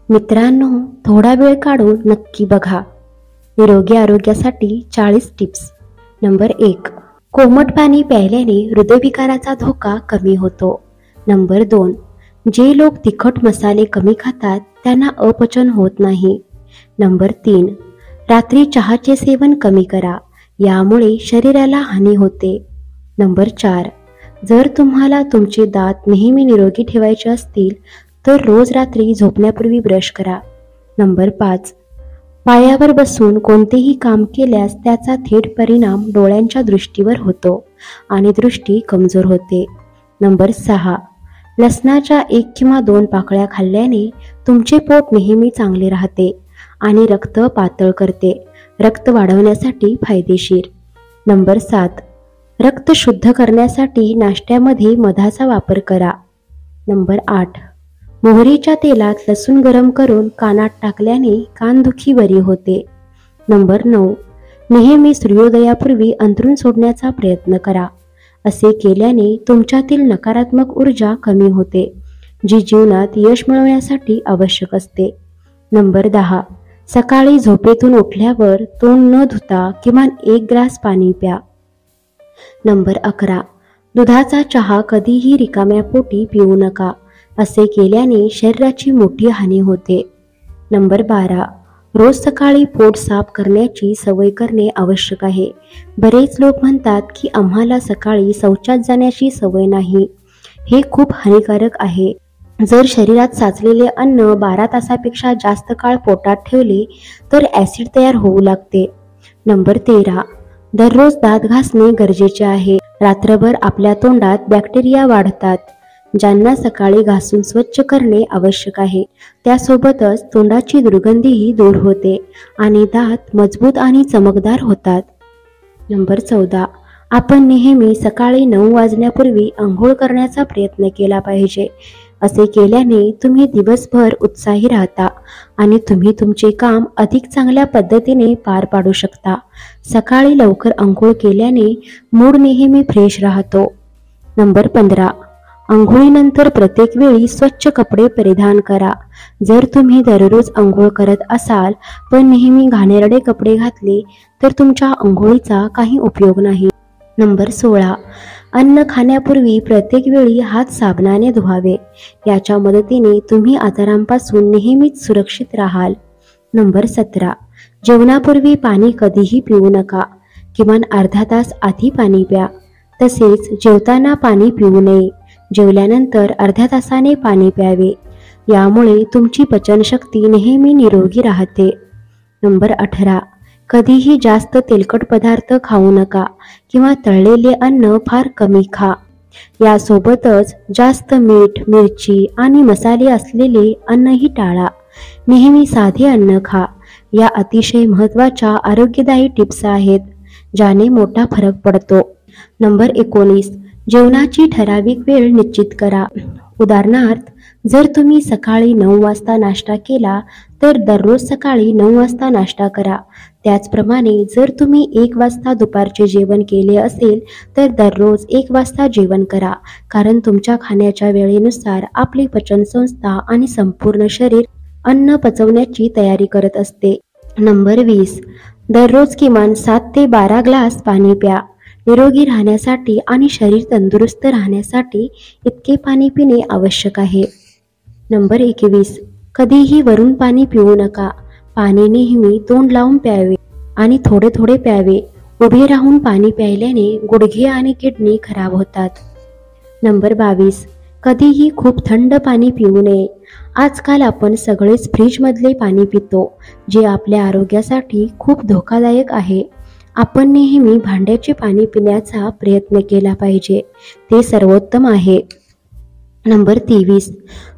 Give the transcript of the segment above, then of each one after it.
मित्रांनो, थोडा वेळ काढून नक्की बघा. निरोगी आरोग्यासाठी 40 टिप्स. नंबर 1. कोमट पाणी प्यायल्याने हृदयविकाराचा धोका कमी होतो. नंबर 2. जे लोक तिखट मसाले कमी खातात त्यांना अपचन होत नाही. नंबर 3. रात्री चहाचे सेवन कमी करा, यामुळे शरीराला हानी होते. नंबर 4. जर तुम्हाला तुमचे दात नेहमी निरोगी ठेवायचे असतील तर रोज रात्री झोपण्यापूर्वी ब्रश करा. नंबर 5. पायावर बसून कोणतेही काम केल्यास त्याचा थेट परिणाम डोळ्यांच्या दृष्टीवर होतो आणि दृष्टी कमजोर होते. नंबर 6. लसणाच्या 1 किंवा 2 पाकळ्या खाल्ल्याने तुमचे पोट नेहमी चांगले राहते आणि रक्त पातळ करते, रक्त वाढवण्यासाठी फायदेशीर. नंबर 7. रक्त शुद्ध करण्यासाठी नाश्त्यामध्ये मधाचा वापर करा. नंबर 8. मोहरीच्या तेलात लसूण गरम करून कानात टाकल्याने कानदुखी बरी होते. नंबर 9. नेहमी सूर्योदयापूर्वी अंथरूण सोडण्याचा प्रयत्न करा. असे केल्याने तुमच्यातील नकारात्मक ऊर्जा कमी होते, जी जीवनात यश मिळवण्यासाठी आवश्यक असते. नंबर 10. सकाळी झोपेतून उठल्यावर तोंड न धुता किमान 1 ग्लास पाणी प्या. नंबर 11. दुधाचा चहा कधीही रिकाम्या पोटी पिऊ नका. असे केल्याने शरीराची मोठी हानी होते. नंबर 12. रोज सकाळी पोट साफ करण्याची सवय करणे आवश्यक आहे. बरेच लोक म्हणतात की आम्हाला सकाळी शौचात जाण्याची सवय नाही. हे खूप हानिकारक आहे. जर शरीरात साचलेले अन्न 12 तासापेक्षा जास्त काळ पोटात ठेवले तर ॲसिड तयार होऊ लागते. नंबर 13. दररोज दात घासणे गरजेचे आहे. रात्रभर आपल्या तोंडात बॅक्टेरिया वाढतात, ज्यांना सकाळी घासून स्वच्छ करणे आवश्यक आहे. त्यासोबतच तोंडाची दुर्गंधीही दूर होते आणि दात मजबूत आणि चमकदार होतात. नंबर 14. आपण नेहमी सकाळी 9 वाजण्यापूर्वी आंघोळ करण्याचा प्रयत्न केला पाहिजे. असे केल्याने तुम्ही दिवसभर उत्साही राहता आणि तुम्ही तुमचे काम अधिक चांगल्या पद्धतीने पार पाडू शकता. सकाळी लवकर आंघोळ केल्याने मूड नेहमी फ्रेश राहतो. नंबर 15. अंघोळीनंतर प्रत्येक वेळी स्वच्छ कपडे परिधान करा. जर तुम्ही दररोज अंघोळ करत असाल पण नेहमी घाणेरडे कपडे घातले तर तुमच्या अंघोळीचा काही उपयोग नाही. नंबर 16. अन्न खाण्यापूर्वी प्रत्येक वेळी हात साबणाने धुवावे. याच्या मदतीने तुम्ही आजारांपासून नेहमीच सुरक्षित राहाल. नंबर 17. जेवणापूर्वी पाणी कधीही पिऊ नका. किमान अर्धा तास आधी पाणी प्या. तसेच जेवताना पाणी पिऊ नये. जेवल्यानंतर अर्ध्या तासाने पाणी प्यावे. यामुळे तुमची पचनशक्ती नेहमी निरोगी राहते. नंबर 18. कधीही जास्त तेलकट पदार्थ खाऊ नका किंवा तळलेले अन्न फार कमी खा. यासोबतच जास्त मीठ, मिरची आणि मसाले असलेले अन्नही टाळा. नेहमी साधे अन्न खा. या अतिशय महत्त्वाच्या आरोग्यदायी टिप्स आहेत, ज्याने मोठा फरक पडतो. नंबर 19. जेवणाची ठराविक वेळ निश्चित करा. उदाहरणार्थ, जर तुम्ही सकाळी 9 वाजता नाश्ता केला तर दररोज सकाळी 9 वाजता नाश्ता करा. त्याचप्रमाणे जर तुम्ही 1 वाजता दुपारचे जेवण केले असेल तर दररोज 1 वाजता जेवण करा, कारण तुमच्या खाण्याच्या वेळेनुसार आपली पचनसंस्था आणि संपूर्ण शरीर अन्न पचवण्याची तयारी करत असते. नंबर 20. दररोज किमान 7 ते 12 ग्लास पाणी प्या. निरोगी राहण्यासाठी आणि शरीर तंदुरुस्त राहण्यासाठी इतके पाणी पिणे आवश्यक आहे. नंबर 21. कधीही वरून पाणी पिऊ नका. पाणी नेहमी तोंड लावून प्यावे आणि थोडे थोडे प्यावे. उभे राहून पाणी प्यायल्याने गुडघे आणि किडनी खराब होतात. नंबर 22. कधीही खूप थंड पाणी पिऊ नये. आजकाल आपण सगळेच फ्रीजमधले पाणी पितो, जे आपल्या आरोग्यासाठी खूप धोकादायक आहे. आपण नेहमी भांड्याचे पाणी पिण्याचा प्रयत्न केला पाहिजे, ते सर्वोत्तम आहे. नंबर 23.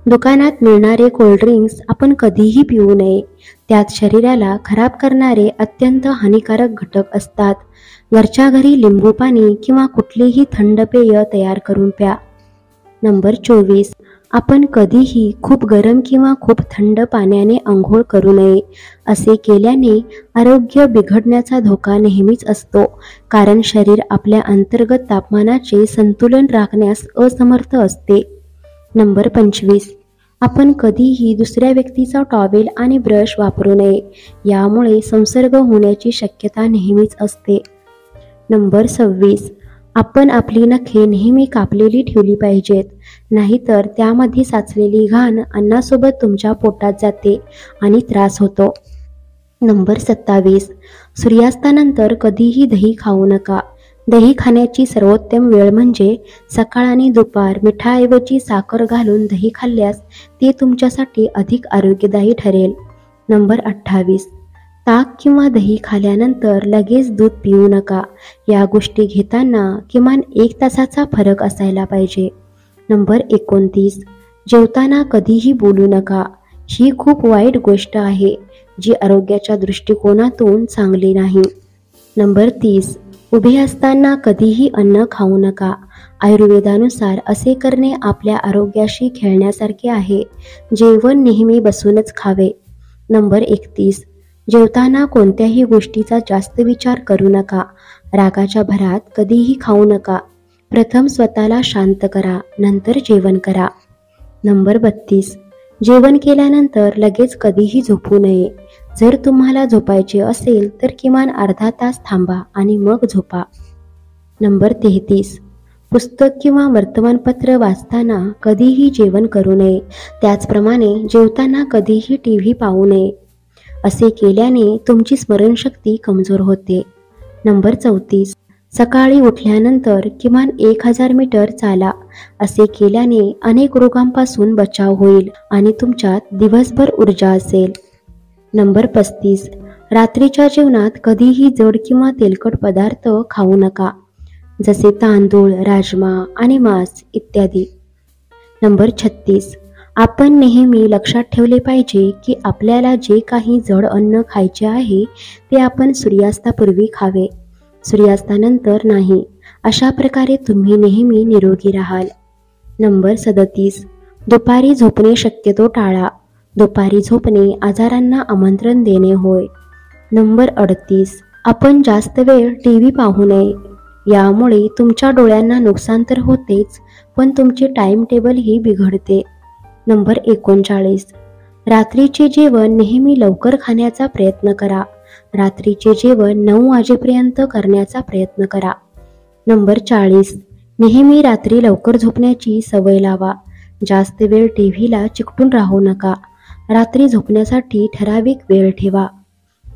दुकानात मिळणारे कोल्ड्रिंक्स आपण कधीही पिऊ नये. त्यात शरीराला खराब करणारे अत्यंत हानिकारक घटक असतात. घरच्या घरी लिंबू पाणी किंवा कुठलेही थंड पेय तयार करून प्या. नंबर 24. आपण कधीही खूप गरम किंवा खूप थंड पाण्याने आंघोळ करू नये. असे केल्याने आरोग्य बिघडण्याचा धोका नेहमीच असतो, कारण शरीर आपल्या अंतर्गत तापमानाचे संतुलन राखण्यास असमर्थ असते. नंबर 25. आपण कधीही दुसऱ्या व्यक्तीचा टॉवेल आणि ब्रश वापरू नये, यामुळे संसर्ग होण्याची शक्यता नेहमीच असते. नंबर 26. आपण आपली नखे नेहमी कापलेली ठेवली पाहिजेत, नाहीतर त्यामध्ये साचलेली घाण अन्नासोबत तुमच्या पोटात जाते आणि त्रास होतो. नंबर 27. सूर्यास्तानंतर कधीही दही खाऊ नका. दही खाण्याची सर्वोत्तम वेळ म्हणजे सकाळ आणि दुपार. मिठाऐवजी साखर घालून दही खाल्ल्यास ते तुमच्यासाठी अधिक आरोग्यदायी ठरेल. नंबर 28. ताक किंवा दही खाल्यानंतर लगेच दूध पिऊ नका. या गोष्टी घेताना किमान 1 तासाचा फरक असायला पाहिजे. नंबर 29. जेवताना कधीही बोलू नका. ही खूप वाईट गोष्ट आहे, जी आरोग्याच्या दृष्टिकोनातून चांगली नाही. नंबर 30. उभे असताना कधीही अन्न खाऊ नका. आयुर्वेदानुसार असे करणे आपल्या आरोग्याशी खेळण्यासारखे आहे. जेवण नेहमी बसूनच खावे. नंबर 31. जेवताना कोणत्याही गोष्टीचा जास्त विचार करू नका. रागाच्या भरात कधीही खाऊ नका. प्रथम स्वतःला शांत करा, नंतर जेवण करा. नंबर 32. जेवण केल्यानंतर लगेच कधीही झोपू नये. जर तुम्हाला झोपायचे असेल तर किमान अर्धा तास थांबा आणि मग झोपा. नंबर 33. पुस्तक किंवा वर्तमानपत्र वाचताना कधीही जेवण करू नये. त्याचप्रमाणे जेवताना कधीही टीव्ही पाहू नये. असे केल्याने तुमची स्मरणशक्ती कमजोर होते. नंबर 34. सकाळी उठल्यानंतर किमान 1000 मीटर चाला. असे केल्याने अनेक रोगांपासून बचाव होईल आणि तुमच्यात दिवसभर ऊर्जा असेल. नंबर 35. रात्रीच्या जेवणात कधीही जड किंवा तेलकट पदार्थ खाऊ नका, जसे तांदूळ, राजमा आणि मांस इत्यादी. नंबर 36. आपण नेहमी लक्षात ठेवले पाहिजे की आपल्याला जे काही जड अन्न खायचे आहे ते आपण सूर्यास्तापूर्वी खावे, सूर्यास्तानंतर नाही. अशा प्रकारे तुम्ही नेहमी निरोगी राहाल. नंबर 37. दुपारी झोपणे शक्यतो टाळा. दुपारी झोपणे आजारांना आमंत्रण देणे होय. नंबर 38. आपण जास्त वेळ टीव्ही पाहू नये. यामुळे तुमच्या डोळ्यांना नुकसान तर होतेच, पण तुमचे टाइम टेबलही बिघडते. नंबर 39. रात्रीचे जेवण नेहमी लवकर खाण्याचा प्रयत्न करा. रात्रीचे जेवण 9 वाजेपर्यंत करण्याचा प्रयत्न करा. नंबर 40. नेहमी रात्री लवकर झोपण्याची सवय लावा. जास्त वेळ टीव्हीला चिकटून राहू नका. रात्री झोपण्यासाठी ठराविक वेळ ठेवा.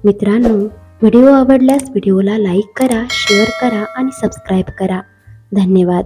मित्रांनो, व्हिडिओ आवडल्यास व्हिडिओला लाईक करा, शेअर करा आणि सबस्क्राईब करा. धन्यवाद.